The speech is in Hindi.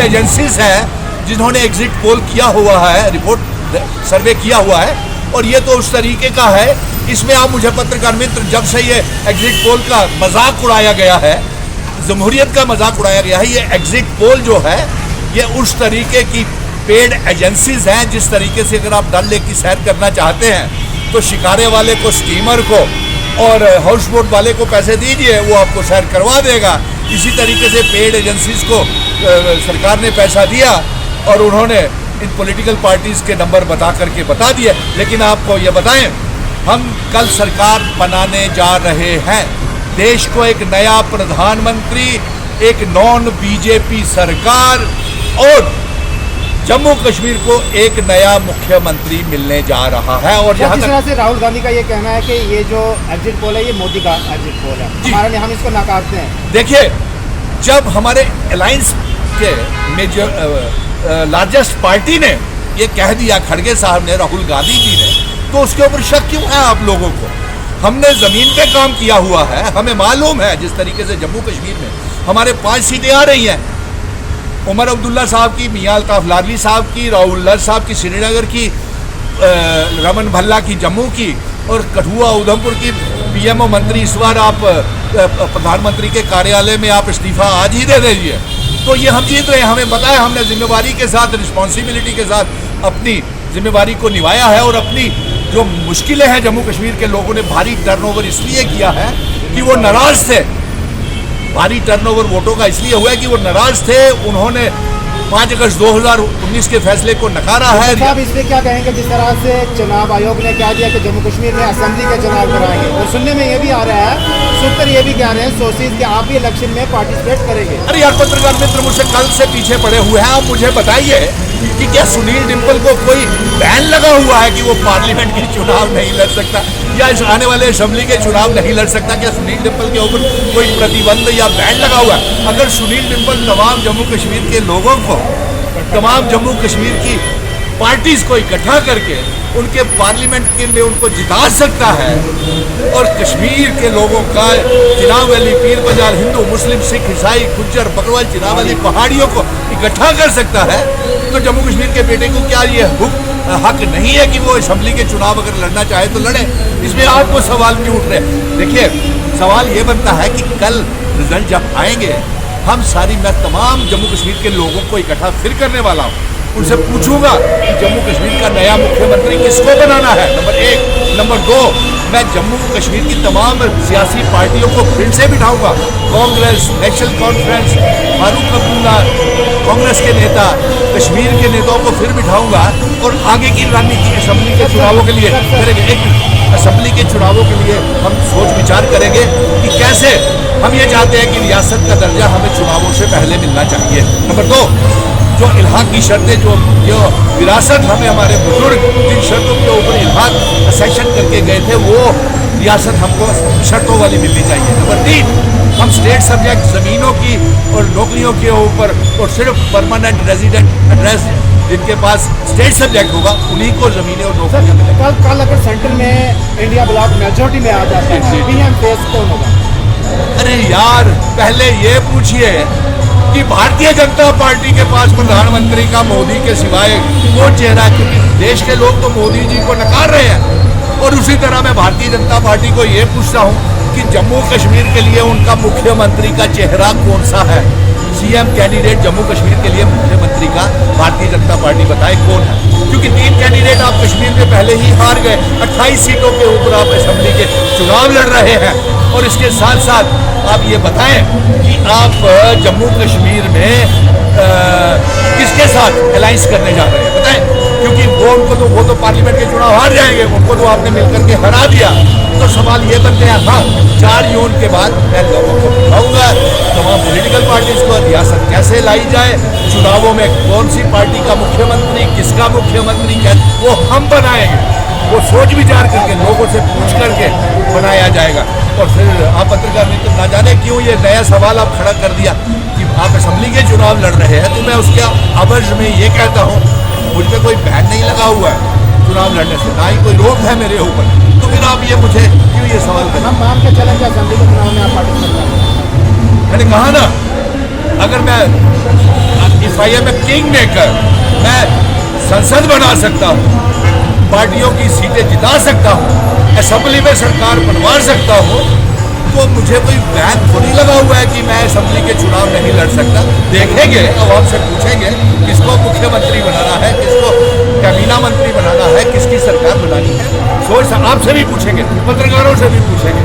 एजेंसीज हैं जिन्होंने एग्जिट पोल किया हुआ है, रिपोर्ट सर्वे किया हुआ है, और ये तो उस तरीके का है। इसमें आप मुझे पत्रकार मित्र, जब से ये एग्जिट पोल का मजाक उड़ाया गया है, जमहूरियत का मजाक उड़ाया गया है, ये एग्जिट पोल जो है ये उस तरीके की पेड एजेंसीज हैं जिस तरीके से अगर आप डल लेक की सैर करना चाहते हैं तो शिकारे वाले को, स्टीमर को और हाउस बोट वाले को पैसे दीजिए, वो आपको सैर करवा देगा। इसी तरीके से पेड एजेंसीज को सरकार ने पैसा दिया और उन्होंने इन पॉलिटिकल पार्टीज़ के नंबर बता करके बता दिए। लेकिन आपको ये बताएं, हम कल सरकार बनाने जा रहे हैं, देश को एक नया प्रधानमंत्री, एक नॉन बीजेपी सरकार और जम्मू कश्मीर को एक नया मुख्यमंत्री मिलने जा रहा है। और जिस तरह से राहुल गांधी का ये कहना है कि ये जो एग्जिट पोल है ये मोदी का एग्जिट पोल है, हमारे हम इसको नकारते हैं। देखिए, जब हमारे अलायंस के मेजर लार्जेस्ट पार्टी ने ये कह दिया, खड़गे साहब ने, राहुल गांधी जी ने, तो उसके ऊपर शक क्यों है आप लोगों को? हमने ज़मीन पे काम किया हुआ है, हमें मालूम है जिस तरीके से जम्मू कश्मीर में हमारे 5 सीटें आ रही हैं, उमर अब्दुल्ला साहब की, मियां अल्ताफ लाडली साहब की, राहुल लर साहब की श्रीनगर की, रमन भल्ला की जम्मू की, और कठुआ उधमपुर की पीएमओ मंत्री इस बार आप प्रधानमंत्री के कार्यालय में आप इस्तीफा आज ही दे दीजिए। तो ये हम जीत रहे हैं, हमें पता है, हमने जिम्मेवारी के साथ, रिस्पॉन्सिबिलिटी के साथ अपनी जिम्मेवारी को निभाया है। और अपनी जो मुश्किलें हैं जम्मू कश्मीर के लोगों ने भारी टर्नओवर इसलिए किया है कि वो नाराज थे, भारी टर्नओवर वोटों का इसलिए हुआ है कि वो नाराज थे, उन्होंने 5 अगस्त 2019 के फैसले को नकारा है। साहब इसमें क्या कहेंगे, जिस तरह से चुनाव आयोग ने कह दिया कि जम्मू कश्मीर में असेंबली के चुनाव कराएंगे, और सुनने में ये भी आ रहा है, सुनकर ये भी कह रहे हैं सोर्सेज कि आप भी इलेक्शन में पार्टिसिपेट करेंगे। अरे यार पत्रकार मित्र, मुझसे कल से पीछे पड़े हुए हैं, आप मुझे बताइए कि क्या सुनील डिम्पल को कोई बैन लगा हुआ है कि वो पार्लियामेंट के चुनाव नहीं लड़ सकता या इस आने वाले असेंबली के चुनाव नहीं लड़ सकता? क्या सुनील डिम्पल के ऊपर कोई प्रतिबंध या बैन लगा हुआ है? अगर सुनील डिम्पल तमाम जम्मू कश्मीर के लोगों को, तमाम जम्मू कश्मीर की पार्टीज को इकट्ठा करके उनके पार्लियामेंट के में उनको जिता सकता है और कश्मीर के लोगों का, चिनाब वैली, पीर पंजाल, हिंदू, मुस्लिम, सिख, ईसाई, गुज्जर, बकरवाल, चिनाब वैली पहाड़ियों को इकट्ठा कर सकता है, तो जम्मू कश्मीर के बेटे को क्या ये हक नहीं है कि वो असेंबली के चुनाव अगर लड़ना चाहे तो लड़े? इसमें आपको सवाल क्यों उठ रहे? देखिए, सवाल ये बनता है कि कल रिजल्ट जब आएंगे, मैं तमाम जम्मू कश्मीर के लोगों को इकट्ठा फिर करने वाला हूँ, उनसे पूछूंगा कि जम्मू कश्मीर का नया मुख्यमंत्री किसको बनाना है, नंबर 1। नंबर 2, मैं जम्मू कश्मीर की तमाम सियासी पार्टियों को फिर से बिठाऊंगा, कांग्रेस, नेशनल कॉन्फ्रेंस, फारूक अब्दुल्ला, कांग्रेस के नेता, कश्मीर के नेताओं को फिर बिठाऊंगा और आगे की रणनीति असेंबली के चुनावों के लिए करेंगे। एक असेंबली के चुनावों के लिए हम सोच विचार करेंगे कि कैसे हम ये चाहते हैं कि रियासत का दर्जा हमें चुनावों से पहले मिलना चाहिए। नंबर 2, जो इल्हाक की शर्तें, जो विरासत हमें हमारे बुजुर्ग जिन शर्तों के ऊपर इल्हाक सेशन करके गए थे, वो रियासत हमको शर्तों वाली मिलनी चाहिए। नंबर 3, हम स्टेट सब्जेक्ट ज़मीनों की और नौकरियों के ऊपर और सिर्फ परमानेंट रेजिडेंट एड्रेस जिनके पास स्टेट सब्जेक्ट होगा उन्हीं को ज़मीनें और नौकरियाँ मिलेंगी। कल अगर सेंटर में इंडिया ब्लॉक मेजोरिटी में आ जाता है, पीएम फेस कौन होगा? अरे यार, पहले ये पूछिए कि भारतीय जनता पार्टी के पास प्रधानमंत्री का मोदी के सिवाय कौन चेहरा है? क्योंकि देश के लोग तो मोदी जी को नकार रहे हैं। और उसी तरह मैं भारतीय जनता पार्टी को ये पूछता हूँ कि जम्मू कश्मीर के लिए उनका मुख्यमंत्री का चेहरा कौन सा है? सीएम कैंडिडेट जम्मू कश्मीर के लिए मुख्यमंत्री का भारतीय जनता पार्टी बताए कौन है? क्योंकि 3 कैंडिडेट आप कश्मीर में पहले ही हार गए, 28 सीटों के ऊपर आप असेंबली के चुनाव लड़ रहे हैं। और इसके साथ साथ आप ये बताएं कि आप जम्मू कश्मीर में किसके साथ अलायंस करने जा रहे हैं, बताएं? क्योंकि वो तो पार्लियामेंट के चुनाव हार जाएंगे, उनको तो आपने मिलकर के हरा दिया। तो सवाल ये बनते हैं, हाँ, 4 जून के बाद मैं लोगों को बताऊंगा तमाम पॉलिटिकल पार्टीज को रियासत कैसे लाई जाए, चुनावों में कौन सी पार्टी का मुख्यमंत्री, किसका मुख्यमंत्री, वो हम बनाएंगे। वो सोच विचार करके लोगों से पूछ करके बनाया जाएगा। और फिर आप पत्रकार मित्र, ना जाने क्यों ये नया सवाल आप खड़ा कर दिया कि आप असेंबली के चुनाव लड़ रहे हैं, तो मैं उसके अवज में ये कहता हूँ, मुझ पर कोई बैन नहीं लगा हुआ है चुनाव लड़ने से, ना ही कोई रोक है मेरे ऊपर। तो फिर आप ये मुझे क्यों ये सवाल करें? हम मान के चलें कि असेंबली के चुनाव में आप पार्टिसिपेट करें? मैंने कहा ना, अगर मैं if I am a king maker, मैं संसद बना सकता हूँ, पार्टियों की सीटें जिता सकता हूँ, असेंबली में सरकार बनवा सकता हूँ, तो मुझे कोई बैन थोड़ी लगा हुआ है कि मैं असेंबली के चुनाव नहीं लड़ सकता। देखेंगे, आवाम से पूछेंगे किसको मुख्यमंत्री बनाना है, किसको कैबिनेट मंत्री बनाना है, किसकी सरकार बनानी है। सोच आपसे भी पूछेंगे, पत्रकारों से भी पूछेंगे।